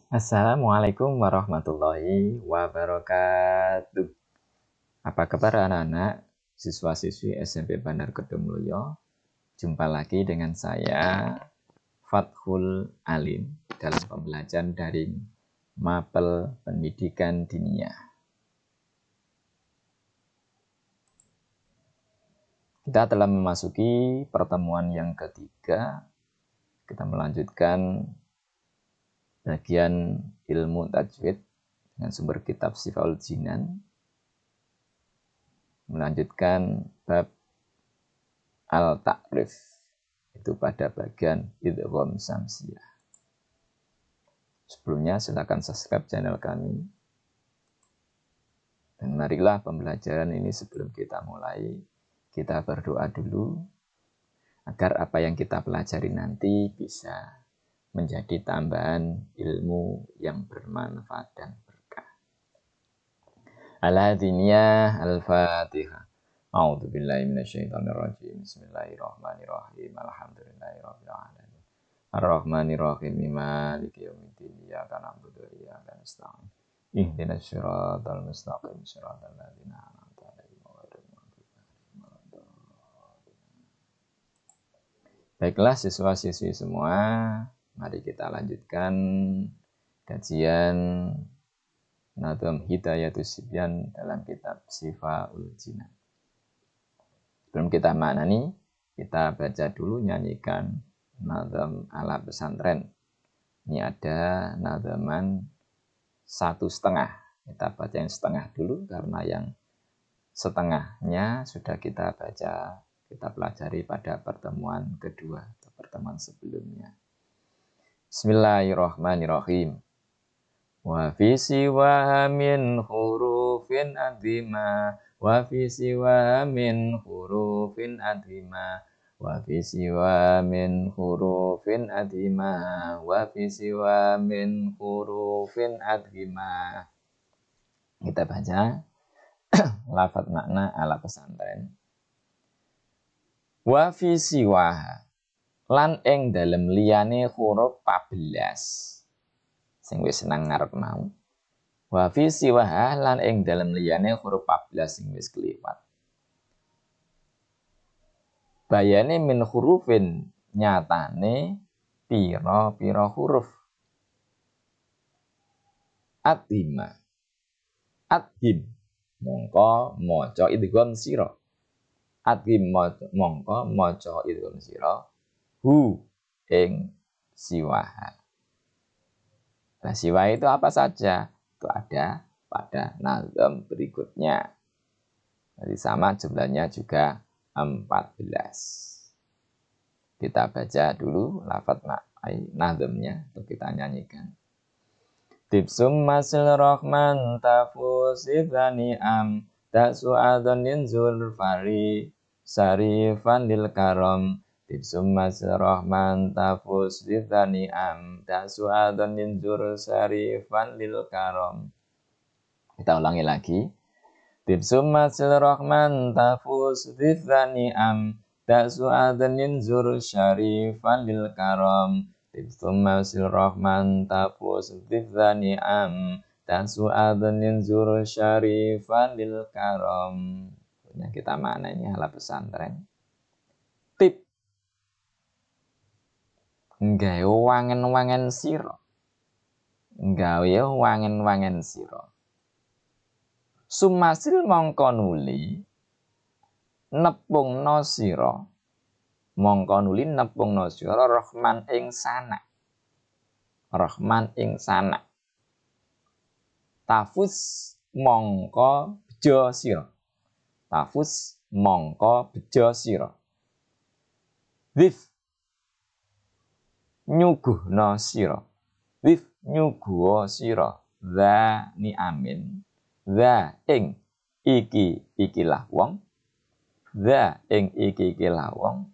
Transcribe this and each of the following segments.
Assalamualaikum warahmatullahi wabarakatuh. Apa kabar anak-anak, siswa-siswi SMP Bandar Kedungmulyo? Jumpa lagi dengan saya, Fathul Alim, dalam pembelajaran daring Mapel Pendidikan Diniyah. Kita telah memasuki pertemuan yang ketiga. Kita melanjutkan bagian ilmu tajwid dengan sumber kitab Sifaul Jinan, melanjutkan bab al-ta'rif, itu pada bagian idgham samsiyah. Sebelumnya silakan subscribe channel kami. Dan marilah pembelajaran ini sebelum kita mulai, kita berdoa dulu agar apa yang kita pelajari nanti bisa menjadi tambahan ilmu yang bermanfaat dan berkah. Al-Hadiniyah Al-Fatihah. A'udzu billahi minasyaitonir rajim. Bismillahirrahmanirrahim. Alhamdulillahirabbil alamin. Ar-Rahmanirrahim. Maliki yaumiddin. Iyyaka na'budu wa iyyaka nasta'in. Ihdinas siratal mustaqim. Shiratal ladzina an'amta 'alaihim ghairil maghdubi 'alaihim waladdallin. Baiklah siswa-siswi semua, mari kita lanjutkan kajian Nadham Hidayatus Sibyan dalam kitab Sifaul Jinan. Sebelum kita maknani, kita baca dulu, nyanyikan nadham ala pesantren. Ini ada nadhaman 1/2. Kita baca yang setengah dulu karena yang setengahnya sudah kita baca, kita pelajari pada pertemuan kedua atau pertemuan sebelumnya. Bismillahirrahmanirrahim. Wa fi siwa min hurufin adhima, wa fi siwa min hurufin adhima, wa fi siwa min hurufin adhima, wa fi siwa min hurufin adhima. Kita baca lafaz makna ala pesantren. Wa fi siwa, lan ing dalem liyane huruf 14 sing wis senang ngarep mau. Wa fi siwa, lan ing dalem liyane huruf 14 sing wis kliwat. Bayane min hurufin, nyatane pira-pira huruf. Adhima, adhim mongko maca idgham sira. Adhim mongko maca idgham sira hu ing siwaha. Nah, siwa itu apa saja? Itu ada pada nazam berikutnya. Jadi sama jumlahnya juga 14. Kita baca dulu lafaz nazamnya untuk kita nyanyikan. Tibsum masil rohman tafusifani am ta'su'adhanin zulfari sarifan lil karam. Tibsum masil rohman tafusifani am ta'su'adhanin zulfari lil karam. Kita ulangi lagi. Tibsum masil rohman tafusifani am ta'su'adhanin zulfari lil karam. Tibsum masil rohman tapus tifzani am tansu'adhanin zur syarifan lil karam. Nah, kita maknanya ala pesantren. Tip nggawe wangen-wangen sira. Nggawe wangen-wangen sira. Sumasil mongko nuli nepungna sira. Mongko nuli nepungna sira Rahman ing sana. Rahman ing sana. Tafus mongko bejo sira. Tafus mongko bejo sira. Wif nyuguhna sira. Wif nyuguha sira. Za ni amin. Za ing ikilah wong. Za ing ikilah wong.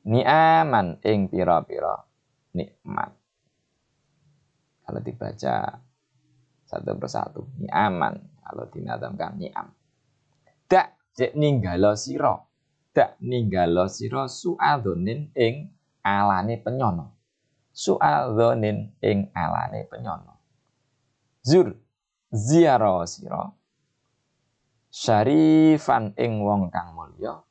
Ni'aman ing pira-pira nikmat. Kalau dibaca satu persatu, ni'aman. Kalau dinadamkan ni'am. Dak cek ninggalo sira. Dak ninggalo sira su'adhonin ing alane penyono. su'adzonin ing alane penyono. Zur ziarah sira syarifan ing wong kang mulya.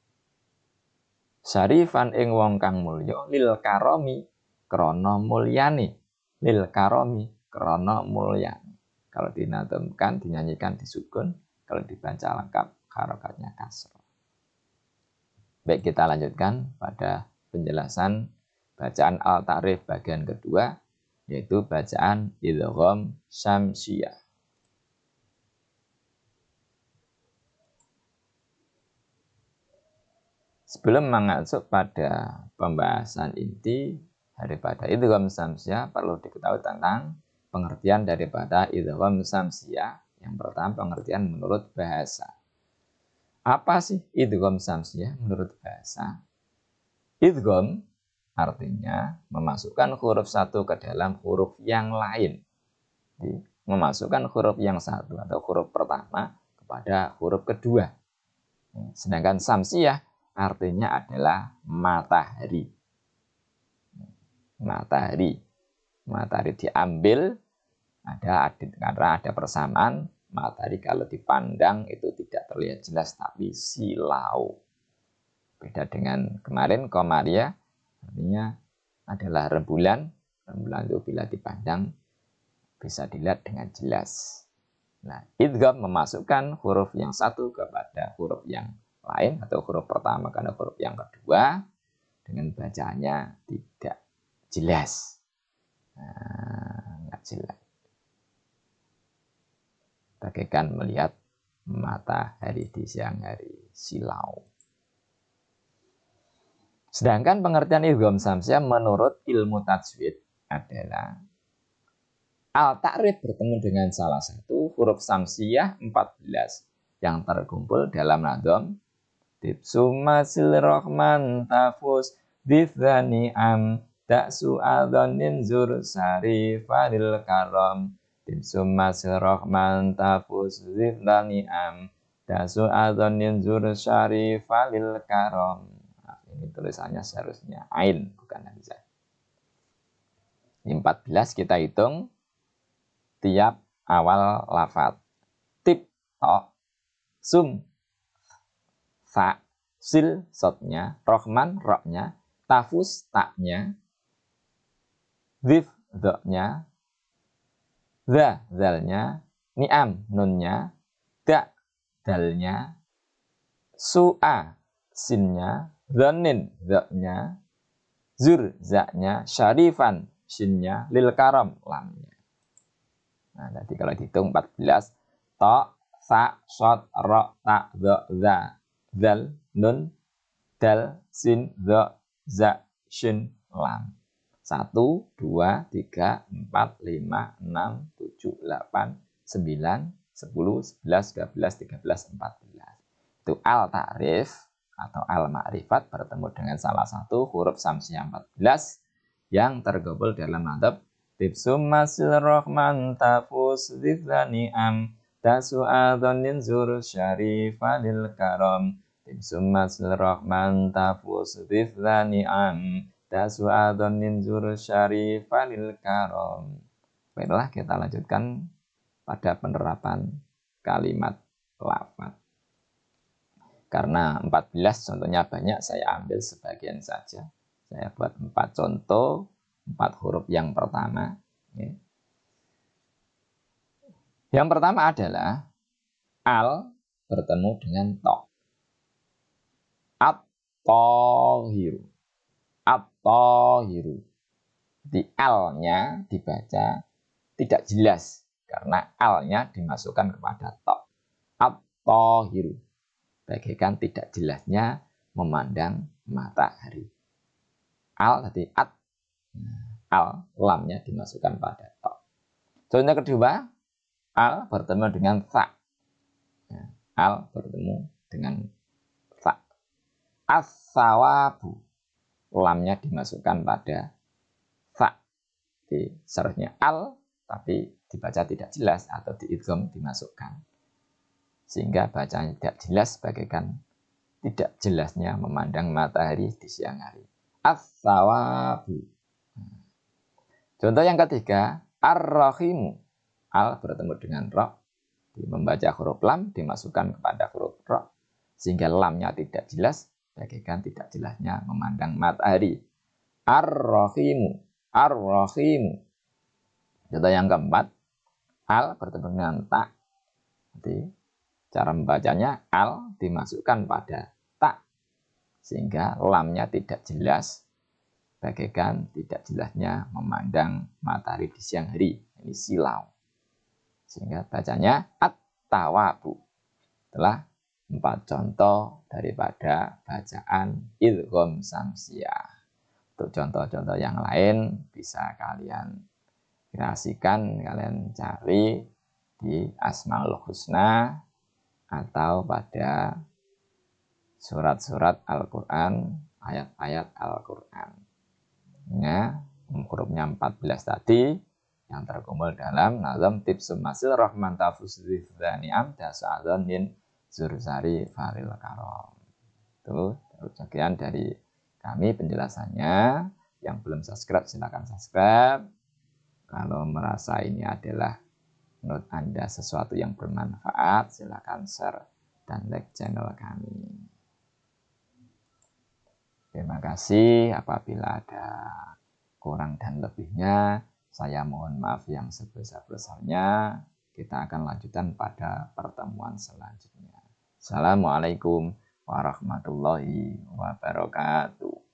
Syarifan ing wong kang mulya lil karomi krana mulyane. Lil karomi krana mulyane. Kalau dinadamkan dinyanyikan disukun, kalau dibaca lengkap harokatnya kasroh. Baik, kita lanjutkan pada penjelasan bacaan al-ta'rif bagian kedua, yaitu bacaan idgham syamsiyah. Sebelum masuk pada pembahasan inti daripada idgham syamsiyah, perlu diketahui tentang pengertian daripada idgham syamsiyah. Yang pertama, pengertian menurut bahasa. Apa sih idgham syamsiyah menurut bahasa? Idgham artinya memasukkan huruf satu ke dalam huruf yang lain. Jadi, memasukkan huruf yang satu atau huruf pertama kepada huruf kedua. Sedangkan syamsiyah artinya adalah matahari. Matahari. Matahari diambil karena ada persamaan. Matahari kalau dipandang itu tidak terlihat jelas tapi silau. Beda dengan kemarin komaria artinya adalah rembulan. Rembulan itu bila dipandang bisa dilihat dengan jelas. Nah, idgham memasukkan huruf yang satu kepada huruf yang lain atau huruf pertama karena huruf yang kedua dengan bacaannya tidak jelas. Nggak jelas. Bagaikan melihat matahari di siang hari silau. Sedangkan pengertian idgham syamsiyah menurut ilmu tajwid adalah al-ta'rif bertemu dengan salah satu huruf syamsiyah 14 yang terkumpul dalam nadham Tibsumasil rohman tafus dithani am daksu adhanin zur sarifadil karom. Tibsumasil rohman tafus dithani am daksu adhanin zur sarifadil karom. Nah, ini tulisannya seharusnya ain, bukan hamzah. 14 kita hitung tiap awal lafadz. Tib, to, sum, fa, sil, sotnya, rohman, roknya, tafus, taknya, dhif, dhoknya, dha, zalnya, ni'am, nunnya, da, dalnya, su'a, sinnya, dhonin, dhoknya, zur, zaknya, syarifan, shinnya, lil karam, lamnya. Nah, jadi kalau dihitung 14, to, sa, sot, ro, ta, dho, za, zal, nun, dal, sin, dho, za, shin, lam. 1, 2, 3, 4, 5, 6, 7, 8, 9, 10, 11, 12, 13, 14. Itu al-ta'rif atau al-ma'rifat bertemu dengan salah satu huruf syamsiyah 14 yang tergabung dalam nadhab Tibsumasil rohman tafus dithani am dasu adhonin zur syarifadil karom. Tibsumasil rohman tafus dithani am dasu adhonin zur syarifadil karom. Baiklah, kita lanjutkan pada penerapan kalimat lafaz. Karena 14 contohnya banyak, saya ambil sebagian saja. Saya buat 4 contoh, 4 huruf yang pertama. Yang pertama adalah al bertemu dengan to. At-tohiru. At-tohiru. Di al-nya dibaca tidak jelas karena al-nya dimasukkan kepada to. At-tohiru. Bagaikan tidak jelasnya memandang matahari. Al tadi at. Al, lamnya dimasukkan pada to. Contoh kedua, al bertemu dengan tha. Al bertemu dengan tha. As-sawabu, lamnya dimasukkan pada tha. Jadi seharusnya al, tapi dibaca tidak jelas atau diidgham dimasukkan. Sehingga bacanya tidak jelas bagaikan tidak jelasnya memandang matahari di siang hari. As-sawabu. Contoh yang ketiga, ar-rahimu. Al bertemu dengan ra, membaca huruf lam dimasukkan kepada huruf ra, sehingga lamnya tidak jelas, bagaikan tidak jelasnya memandang matahari. Ar-rahimu, ar-rahimu. Contoh yang keempat, al bertemu dengan ta. Jadi, cara membacanya al dimasukkan pada ta, sehingga lamnya tidak jelas, bagaikan tidak jelasnya memandang matahari di siang hari. Ini silau. Sehingga bacanya at-tawabu. Telah 4 contoh daripada bacaan idgham samsiah. Untuk contoh-contoh yang lain bisa kalian kreasikan, kalian cari di Asmaul Husna atau pada surat-surat Al-Quran, ayat-ayat Al-Quran. Ya, hurufnya 14 tadi yang terkumpul dalam nazam Tipsum Masil Rahman Tafusri Dzani'am Dasa'adhan Min Zursari Faril Karom. Itu sekian dari kami penjelasannya. Yang belum subscribe silakan subscribe. Kalau merasa ini adalah menurut Anda sesuatu yang bermanfaat, silakan share dan like channel kami. Terima kasih. Apabila ada kurang dan lebihnya, saya mohon maaf yang sebesar-besarnya. Kita akan lanjutkan pada pertemuan selanjutnya. Assalamualaikum warahmatullahi wabarakatuh.